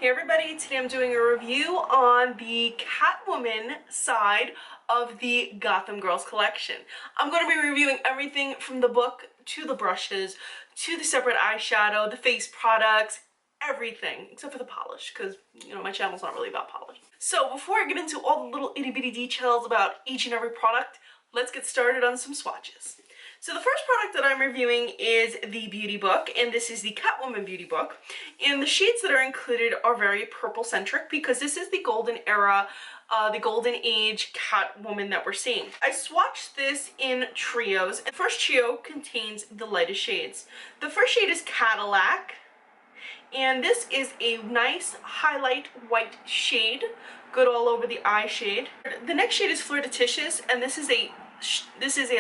Hey everybody, today I'm doing a review on the Catwoman side of the Gotham Girls collection. I'm going to be reviewing everything from the book to the brushes, to the separate eyeshadow, the face products, everything except for the polish because, you know, my channel's not really about polish. So before I get into all the little itty bitty details about each and every product, let's get started on some swatches. So the first product that I'm reviewing is the Beauty Book, and this is the Catwoman Beauty Book. And the shades that are included are very purple-centric because this is the golden era, the golden age Catwoman that we're seeing. I swatched this in trios, and the first trio contains the lightest shades. The first shade is Cadillac, and this is a nice highlight white shade, good all over the eye shade. The next shade is Flirtatious, and this is a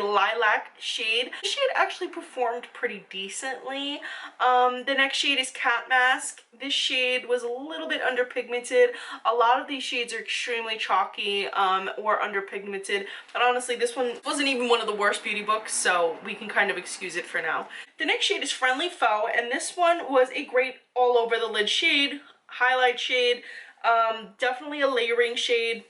lilac shade. The shade actually performed pretty decently. The next shade is Cat Mask. This shade was a little bit underpigmented. A lot of these shades are extremely chalky or underpigmented, but honestly this one wasn't even one of the worst beauty books, so we can kind of excuse it for now. The next shade is Friendly Foe, and this one was a great all over the lid shade, highlight shade, definitely a layering shade,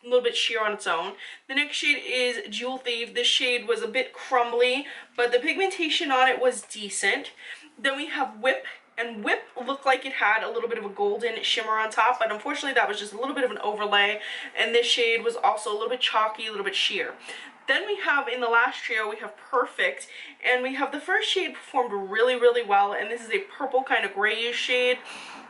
a little bit sheer on its own. The next shade is Jewel Thief. This shade was a bit crumbly, but the pigmentation on it was decent. Then we have Whip, and Whip looked like it had a little bit of a golden shimmer on top, but unfortunately that was just a little bit of an overlay, and this shade was also a little bit chalky, a little bit sheer. Then we have, in the last trio, we have Perfect, and we have the first shade performed really well, and this is a purple kind of grayish shade.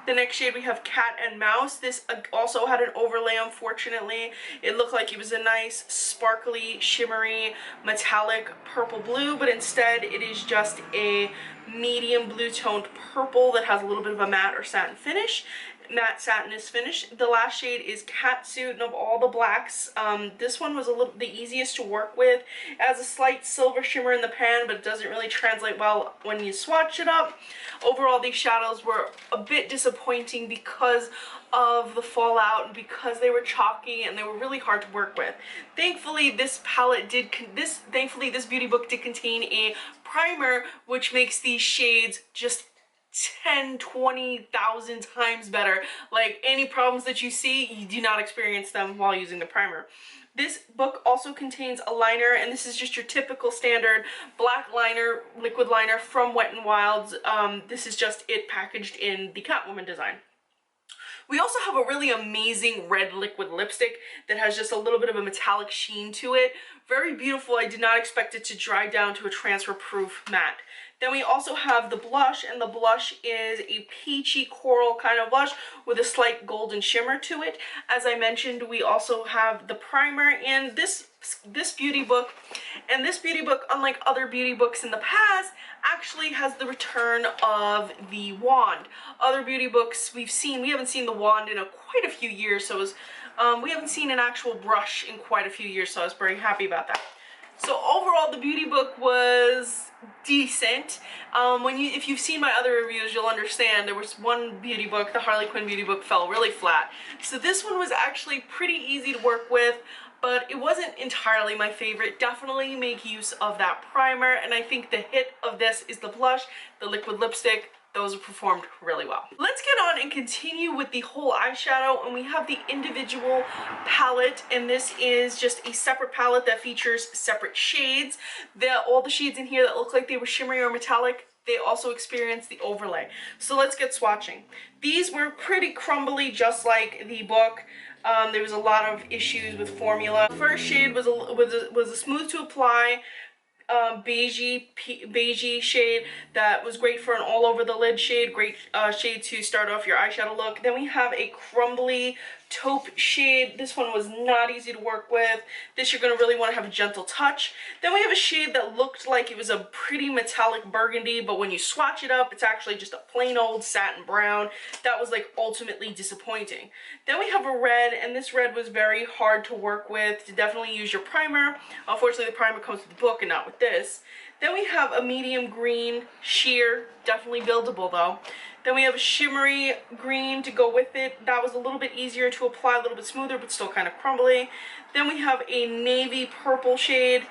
The next shade we have Cat and Mouse. This also had an overlay, unfortunately. It looked like it was a nice, sparkly, shimmery, metallic purple blue, but instead it is just a medium blue toned purple that has a little bit of a matte or satin finish. Matte satinous finish. The last shade is Catsuit, and of all the blacks, this one was the easiest to work with. It has a slight silver shimmer in the pan, but it doesn't really translate well when you swatch it up. Overall, these shadows were a bit disappointing because of the fallout and because they were chalky and they were really hard to work with. Thankfully, this beauty book did contain a primer, which makes these shades just 10-20,000 times better. Like, any problems that you see, you do not experience them while using the primer. This book also contains a liner, and this is just your typical standard black liner, liquid liner from Wet n Wild's. This is just it packaged in the Catwoman design. We also have a really amazing red liquid lipstick that has just a little bit of a metallic sheen to it. Very beautiful. I did not expect it to dry down to a transfer-proof matte. Then we also have the blush, and the blush is a peachy coral kind of blush with a slight golden shimmer to it. As I mentioned, we also have the primer and this beauty book. And this beauty book, unlike other beauty books in the past, actually has the return of the wand. Other beauty books we haven't seen the wand in quite a few years, so we haven't seen an actual brush in quite a few years, so I was very happy about that. So overall, the beauty book was decent. If you've seen my other reviews, you'll understand there was one beauty book, the Harley Quinn beauty book, fell really flat. So this one was actually pretty easy to work with, but it wasn't entirely my favorite. Definitely make use of that primer, and I think the hit of this is the blush, the liquid lipstick. Those performed really well. Let's get on and continue with the whole eyeshadow, and we have the individual palette, and this is just a separate palette that features separate shades. All the shades in here that look like they were shimmery or metallic, they also experience the overlay. So let's get swatching. These were pretty crumbly, just like the book. There was a lot of issues with formula. The first shade was a smooth to apply, beigey shade that was great for an all over the lid shade, great shade to start off your eyeshadow look. Then we have a crumbly taupe shade. This one was not easy to work with. This you're going to really want to have a gentle touch. Then we have a shade that looked like it was a pretty metallic burgundy, but when you swatch it up, it's actually just a plain old satin brown. That was like ultimately disappointing. Then we have a red, and this red was very hard to work with. To definitely use your primer. Unfortunately, the primer comes with the book and not with this. Then we have a medium green sheer, definitely buildable though. Then we have a shimmery green to go with it. That was a little bit easier to apply, a little bit smoother, but still kind of crumbly. Then we have a navy purple shade.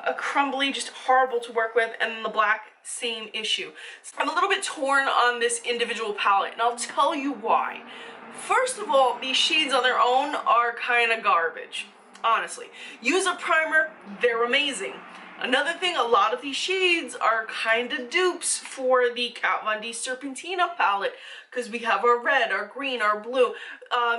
a crumbly, just horrible to work with, and then the black, same issue. So I'm a little bit torn on this individual palette, and I'll tell you why. First of all, these shades on their own are kind of garbage, honestly. Use a primer, they're amazing. Another thing, a lot of these shades are kind of dupes for the Kat Von D Serpentina palette, because we have our red, our green, our blue,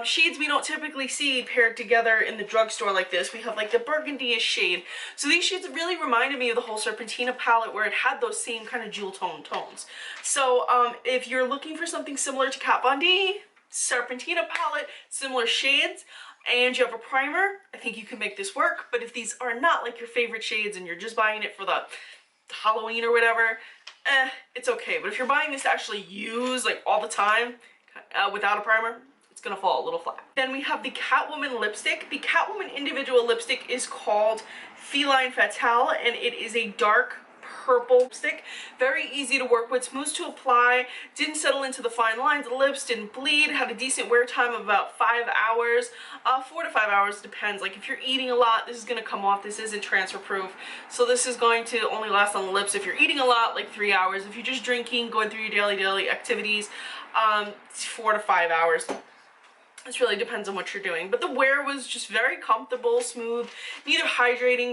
shades we don't typically see paired together in the drugstore like this. We have like the burgundy-ish shade. So these shades really reminded me of the whole Serpentina palette, where it had those same kind of jewel tone tones. So if you're looking for something similar to Kat Von D, Serpentina palette, similar shades, and you have a primer, I think you can make this work. But if these are not like your favorite shades and you're just buying it for the Halloween or whatever, it's okay. But if you're buying this to actually use like all the time without a primer, it's gonna fall a little flat. Then we have the Catwoman lipstick. The Catwoman individual lipstick is called Feline Fatale, and it is a dark purple lipstick. Very easy to work with, smooth to apply, didn't settle into the fine lines of the lips, didn't bleed, had a decent wear time of about 5 hours, 4 to 5 hours, depends. Like if you're eating a lot, this is going to come off. This isn't transfer proof, so this is going to only last on the lips. If you're eating a lot, like 3 hours. If you're just drinking, going through your daily activities, 4 to 5 hours. This really depends on what you're doing, but the wear was just very comfortable, smooth, neither hydrating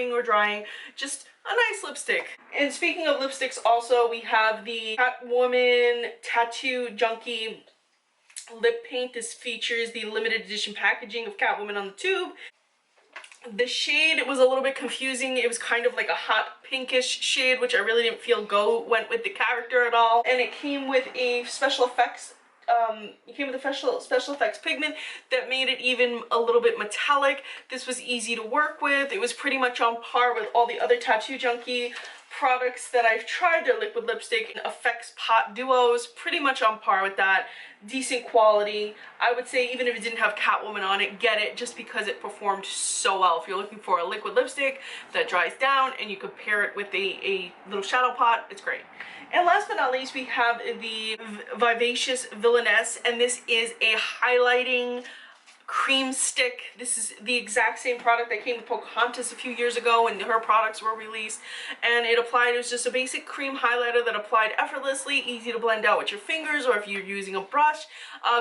nor drying, just a nice lipstick. And speaking of lipsticks, also we have the Catwoman Tattoo Junkie lip paint. This features the limited edition packaging of Catwoman on the tube. The shade was a little bit confusing. It was kind of like a hot pinkish shade, which I really didn't feel went with the character at all. And it came with a special effects special effects pigment that made it even a little bit metallic. This was easy to work with. It was pretty much on par with all the other Tattoo Junkie products that I've tried. Their liquid lipstick effects pot duos, pretty much on par with that. Decent quality. I would say even if it didn't have Catwoman on it, get it just because it performed so well. If you're looking for a liquid lipstick that dries down and you could pair it with a little shadow pot, it's great. And last but not least, we have the Vivacious Villainess, and this is a highlighting cream stick. This is the exact same product that came with Pocahontas a few years ago when her products were released, and it was just a basic cream highlighter that applied effortlessly, easy to blend out with your fingers or if you're using a brush,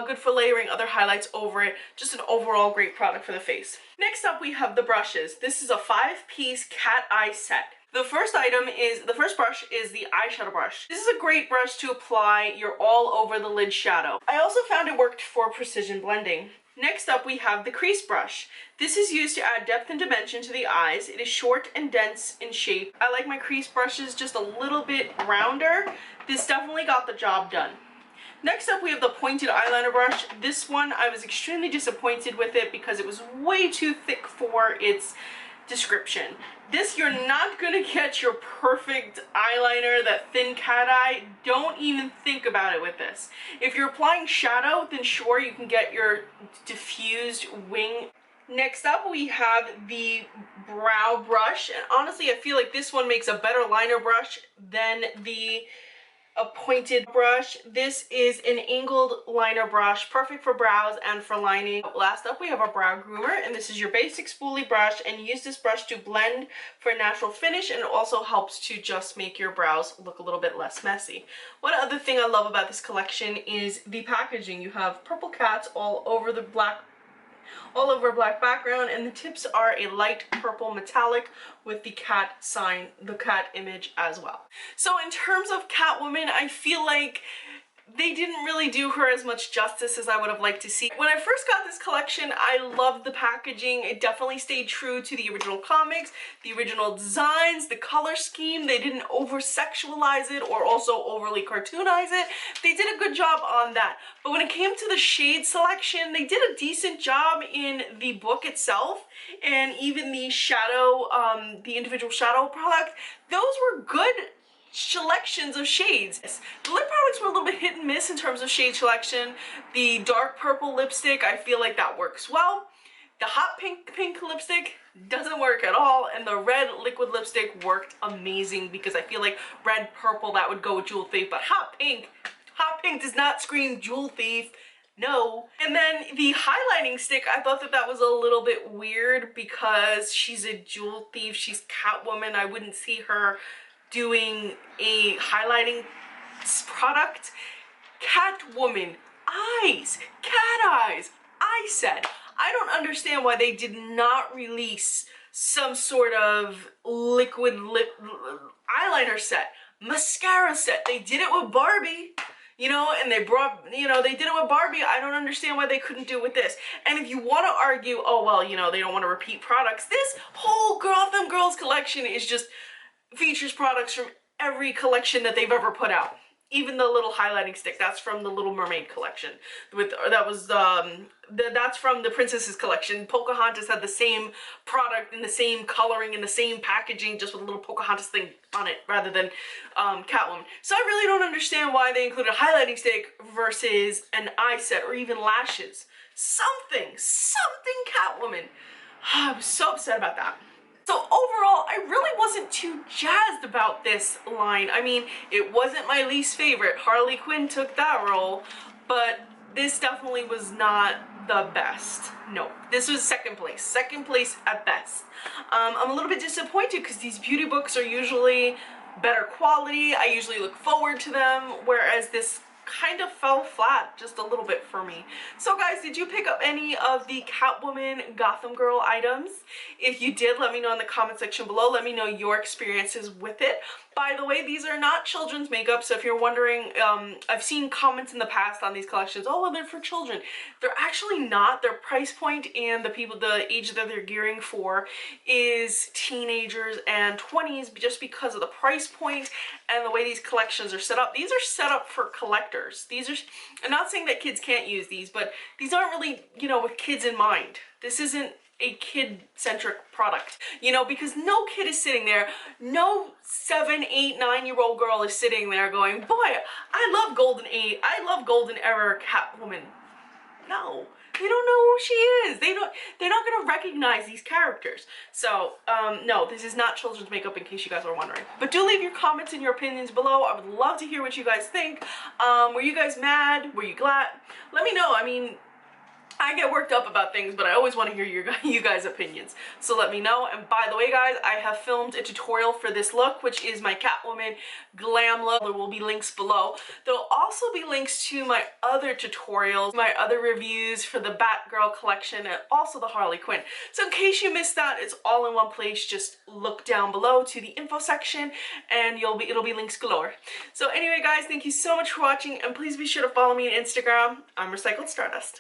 good for layering other highlights over it. Just an overall great product for the face. Next up, we have the brushes. This is a 5-piece cat eye set. The first brush is the eyeshadow brush. This is a great brush to apply your all over the lid shadow. I also found it worked for precision blending. Next up, we have the crease brush. This is used to add depth and dimension to the eyes. It is short and dense in shape. I like my crease brushes just a little bit rounder. This definitely got the job done. Next up, we have the pointed eyeliner brush. This one, I was extremely disappointed with it because it was way too thick for its description. This, you're not gonna get your perfect eyeliner, that thin cat eye. Don't even think about it with this. If you're applying shadow, then sure, you can get your diffused wing. Next up, we have the brow brush, and honestly, I feel like this one makes a better liner brush than a pointed brush. This is an angled liner brush, perfect for brows and for lining. Last up, we have our brow groomer, and this is your basic spoolie brush, and use this brush to blend for a natural finish, and it also helps to just make your brows look a little bit less messy. One other thing I love about this collection is the packaging. You have purple cats all over a black background, and the tips are a light purple metallic with the cat sign, the cat image as well. So in terms of Catwoman, I feel like they didn't really do her as much justice as I would have liked to see. When I first got this collection, I loved the packaging. It definitely stayed true to the original comics, the original designs, the color scheme. They didn't over-sexualize it or also overly cartoonize it. They did a good job on that. But when it came to the shade selection, they did a decent job in the book itself, and even the shadow, the individual shadow product. Those were good selections of shades. The lip products were a little bit hit and miss in terms of shade selection. The dark purple lipstick, I feel like that works well. The hot pink lipstick doesn't work at all, and the red liquid lipstick worked amazing because I feel like red purple, that would go with Jewel Thief, but hot pink does not scream Jewel Thief. No. And then the highlighting stick, I thought that that was a little bit weird because she's a jewel thief, she's Catwoman. I wouldn't see her doing a highlighting product. Catwoman, eyes, cat eyes. I said, I don't understand why they did not release some sort of liquid eyeliner set, mascara set. They did it with Barbie, you know, and they brought, you know, they did it with Barbie. I don't understand why they couldn't do it with this. And if you want to argue, oh, well, you know, they don't want to repeat products, this whole Gotham Girls collection is just features products from every collection that they've ever put out. Even the little highlighting stick, that's from the Little Mermaid collection. That's from the Princesses collection. Pocahontas had the same product in the same coloring in the same packaging, just with a little Pocahontas thing on it rather than Catwoman. So I really don't understand why they included a highlighting stick versus an eye set or even lashes. Something Catwoman. I was so upset about that. So overall, I really wasn't too jazzed about this line. I mean, it wasn't my least favorite. Harley Quinn took that role, but this definitely was not the best. No, this was second place at best. I'm a little bit disappointed because these beauty books are usually better quality. I usually look forward to them, whereas this kind of fell flat just a little bit for me. So guys, did you pick up any of the Catwoman Gotham Girl items? If you did, let me know in the comment section below. Let me know your experiences with it. By the way, these are not children's makeup, so if you're wondering, I've seen comments in the past on these collections, oh, well, they're for children. They're actually not. Their price point and the age that they're gearing for is teenagers and 20s, just because of the price point and the way these collections are set up. These are set up for collectors. These are, I'm not saying that kids can't use these, but these aren't really, you know, with kids in mind. This isn't a kid-centric product, you know, because no kid is sitting there, no 7, 8, 9-year-old girl is sitting there going, boy, I love Golden Era Catwoman. No, they don't know who she is. They're not gonna recognize these characters. So, no, this is not children's makeup, in case you guys were wondering. But do leave your comments and your opinions below. I would love to hear what you guys think. Were you guys mad? Were you glad? Let me know. I mean, I get worked up about things, but I always want to hear you guys' opinions. So let me know. And by the way, guys, I have filmed a tutorial for this look, which is my Catwoman glam look. There will be links below. There'll also be links to my other tutorials, my other reviews for the Batgirl collection, and also the Harley Quinn. So in case you missed that, it's all in one place. Just look down below to the info section, and it'll be links galore. So anyway, guys, thank you so much for watching, and please be sure to follow me on Instagram. I'm Recycled Stardust.